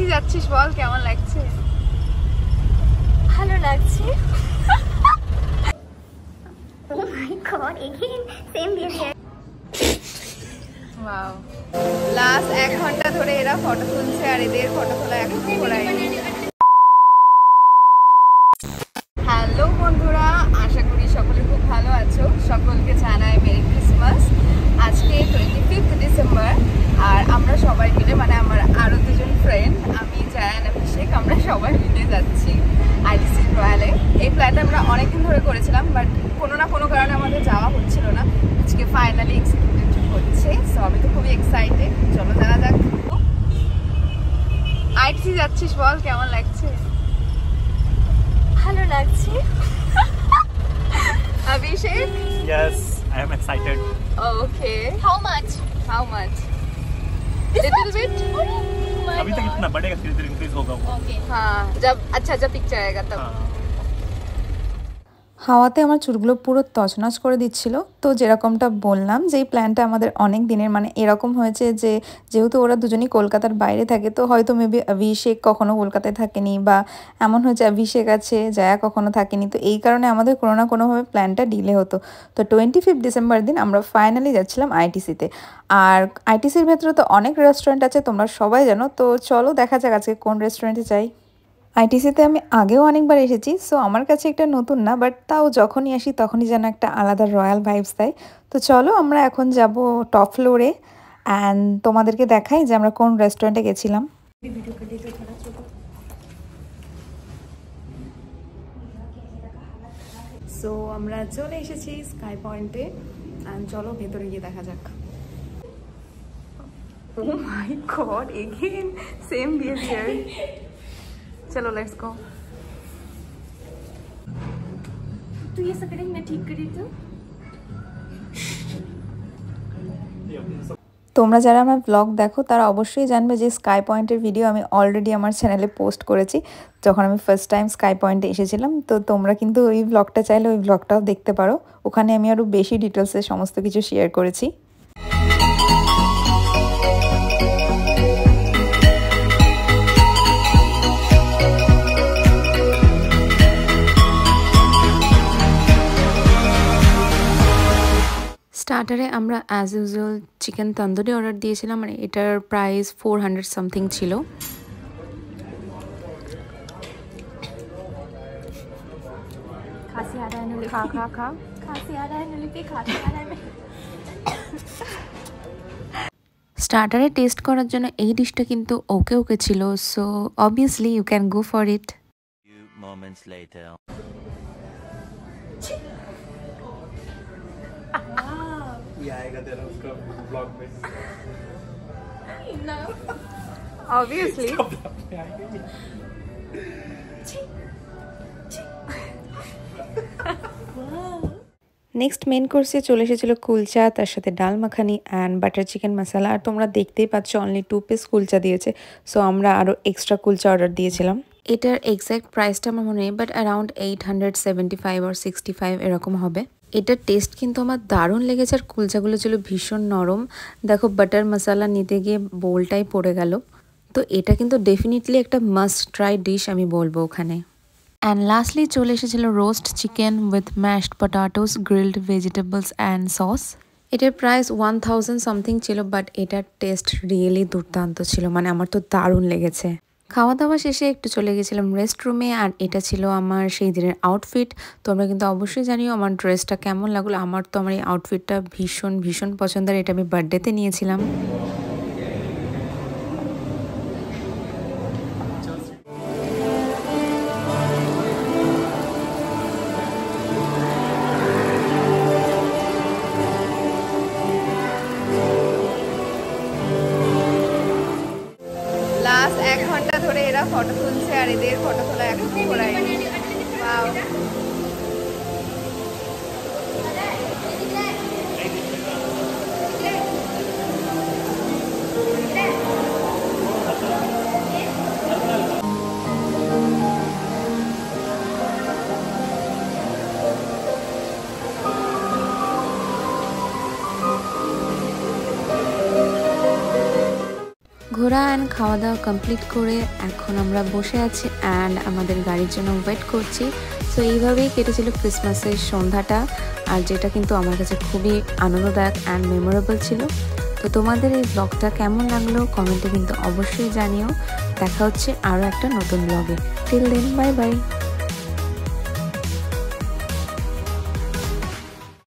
ITC যাচ্ছিস, বল কেমন লাগছে? ভালো লাগছে। Oh my god, again same behavior. Wow, last 1 ঘন্টা ধরে এরা ফটো তুলছে আর এদের ফটো তোলা এখনো করায়নি। হ্যালো বন্ধুরা, আশা করি সকলে খুব ভালো আছো। সকলকে জানাই মেরি ক্রিসমাস। আজকে 25 ডিসেম্বর আর আমরা সবাই মিলে, মানে আমার আরও দুজন ফ্রেন্ড, আমি জায়ান অভিষেক, আমরা সবাই মিলে যাচ্ছি আইটিসি রয়্যালে। এই প্ল্যানটা আমরা অনেকদিন ধরে করেছিলাম, বাট কোনো না কোনো কারণে আমাদের যাওয়া হচ্ছিল না। আজকে ফাইনালি এক্সিকিউটিভ হচ্ছে, সো আমি তো খুবই এক্সাইটেড। চলো জানা যাক। আইটিসি যাচ্ছিস, বল কেমন লাগছে? ভালো লাগছে। Abhishek? Yes, I am excited. Okay. How much? How much? This Little much? bit? Oh my अभी तक god. इतना बढ़ेगा, धीरे धीरे इंक्रीज होगा वो। Okay. हाँ, जब पिक्चर आएगा तब। हाँ। হাওয়াতে আমার চুলগুলো পুরো তছনছ করে দিচ্ছিল। তো যেরকমটা বললাম যে এই প্ল্যানটা আমাদের অনেক দিনের, মানে এরকম হয়েছে যে যেহেতু ওরা দুজনেই কলকাতার বাইরে থাকে, তো হয়তো মেবি অভিষেক কখনো কলকাতায় থাকেনি, বা এমন হয়েছে অভিষেক আছে জায়া কখনো থাকেনি, তো এই কারণে আমাদের কোনো না কোনোভাবে প্ল্যানটা ডিলে হতো। তো 25 ডিসেম্বর দিন আমরা ফাইনালি যাচ্ছিলাম আইটিসিতে। আর আইটিসির ভেতরে তো অনেক রেস্টুরেন্ট আছে, তোমরা সবাই জানো। তো চলো দেখা যাক আজকে কোন রেস্টুরেন্টে যাই। আইটিসিতে আমি আগেও অনেকবার এসেছি, সো আমার কাছে একটা নতুন না, বাট তাও যখনই আসি তখনই যেন একটা আলাদা রয়্যাল ভাইবস দেয়। তো চলো আমরা এখন যাব টপ ফ্লোরে অ্যান্ড তোমাদেরকে দেখাই যে আমরা কোন রেস্টুরেন্টে গেছিলাম। সো আমরা চলে এসেছি স্কাই পয়েন্টে অ্যান্ড চলো ভেতরে গিয়ে দেখা যাক। ও মাই গড, এগেইন সেম বিহেভিয়ার। चलो लेट्स गो। तू ये सब करेंगे, मैं ठीक करी तो। তোমরা যারা আমার ব্লগ দেখো তারা অবশ্যই জানবে যে স্কাই পয়েন্টের ভিডিও আমি অলরেডি আমার চ্যানেলে পোস্ট করেছি যখন আমি ফার্স্ট টাইম স্কাই পয়েন্টে এসেছিলাম। তো তোমরা কিন্তু ওই ব্লগটা চাইলে ওই ব্লগটাও দেখতে পারো, ওখানে আমি আরও বেশি ডিটেলসে সমস্ত কিছু শেয়ার করেছি। স্টার্টারে আমরা as usual chicken tandoori order দিয়েছিলাম, মানে এটার প্রাইস 400 সামথিং ছিল। खांसी आ रहा है नली खा खा खा। खांसी आ रहा है नली पे खांसी आ रहा है। স্টার্টারে টেস্ট করার জন্য এই ডিশটা কিন্তু ওকে ওকে ছিল, so obviously you can go for it. Few moments later. ये आएगा तेरा उसका ब्लॉग में। No. Obviously. নেক্সট মেন কোর্সে চলে এসেছিল কুলচা, তার সাথে ডাল মাখানি অ্যান্ড বাটার চিকেন মশলা। আর তোমরা দেখতেই পাচ্ছ অনলি 2 পিস কুলচা দিয়েছে, সো আমরা আরও এক্সট্রা কুলচা অর্ডার দিয়েছিলাম। এটার এক্স্যাক্ট প্রাইসটা আমার মনে নেই, বাট অ্যারাউন্ড 875 or 65 এরকম হবে। এটার টেস্ট কিন্তু আমার দারুণ লেগেছে, আর কুলচাগুলো ছিল ভীষণ নরম। দেখো বাটার মশলা নিতে গিয়ে বোলটাই পড়ে গেল। তো এটা কিন্তু ডেফিনেটলি একটা মাস্ট ট্রাই ডিশ আমি বলবো ওখানে। অ্যান্ড লাস্টলি চলে এসেছিল roast chicken with mashed potatoes, grilled vegetables and sauce. এটার প্রাইস 1000 সামথিং ছিল, বাট এটার টেস্ট রিয়েলি দুর্দান্ত ছিল, মানে আমার তো দারুণ লেগেছে। খাওয়া দাওয়া শেষে একটু চলে গেছিলাম রেস্টরুমে, আর এটা ছিল আমার সেই দিনের আউটফিট। তোমরা কিন্তু অবশ্যই জানিও আমার ড্রেসটা কেমন লাগলো। আমার তো আমার এই আউটফিটটা ভীষণ ভীষণ পছন্দের, এটা আমি বার্থডেতে নিয়েছিলাম। লাস্ট 1 ঘন্টা ধরে এরা ফটো তুলছে আর এদের ফটো তোলা এখনো করায়নি। ওয়াও, ঘোরা অ্যান্ড খাওয়া দাওয়া কমপ্লিট করে এখন আমরা বসে আছি অ্যান্ড আমাদের গাড়ির জন্য ওয়েট করছি। সো এইভাবেই কেটেছিল ক্রিসমাসের সন্ধ্যাটা, আর যেটা কিন্তু আমার কাছে খুবই আনন্দদায়ক অ্যান্ড মেমোরেবল ছিল। তো তোমাদের এই ব্লগটা কেমন লাগলো কমেন্টে কিন্তু অবশ্যই জানিও। দেখা হচ্ছে আরও একটা নতুন ব্লগে। Till then, bye by.